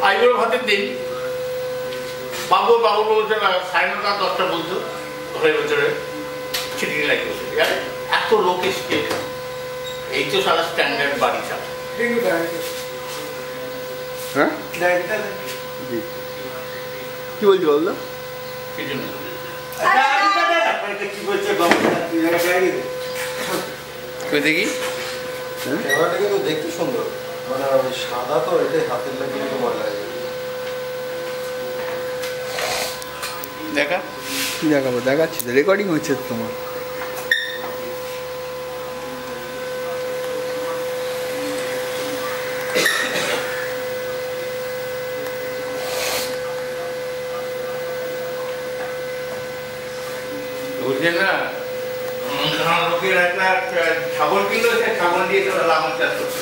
আইবুড়ো ভাতের দিন বাবু বলছে না 9:30 10টা বলতো ঘরের ভেতরে চিঠি লাগে বসে এত লোক এসছে এই তো সারা স্ট্যান্ডার্ড বাড়ি ছাড়া হ্যাঁ কি বলছি বলতো কি জন্য কি বলছে দেখি ক্যামেরাটা কিন্তু দেখতে সুন্দর মানে সাদা তো এটাই হাতের লাগিয়ে তো মজা লাগে দেখা কি দেখাবো দেখাচ্ছি তো রেকর্ডিং হচ্ছে তোমার বুঝলেন না লোকের একটা ছাগল কিনলো সে ছাগল দিয়ে লাঙল চাষ করছে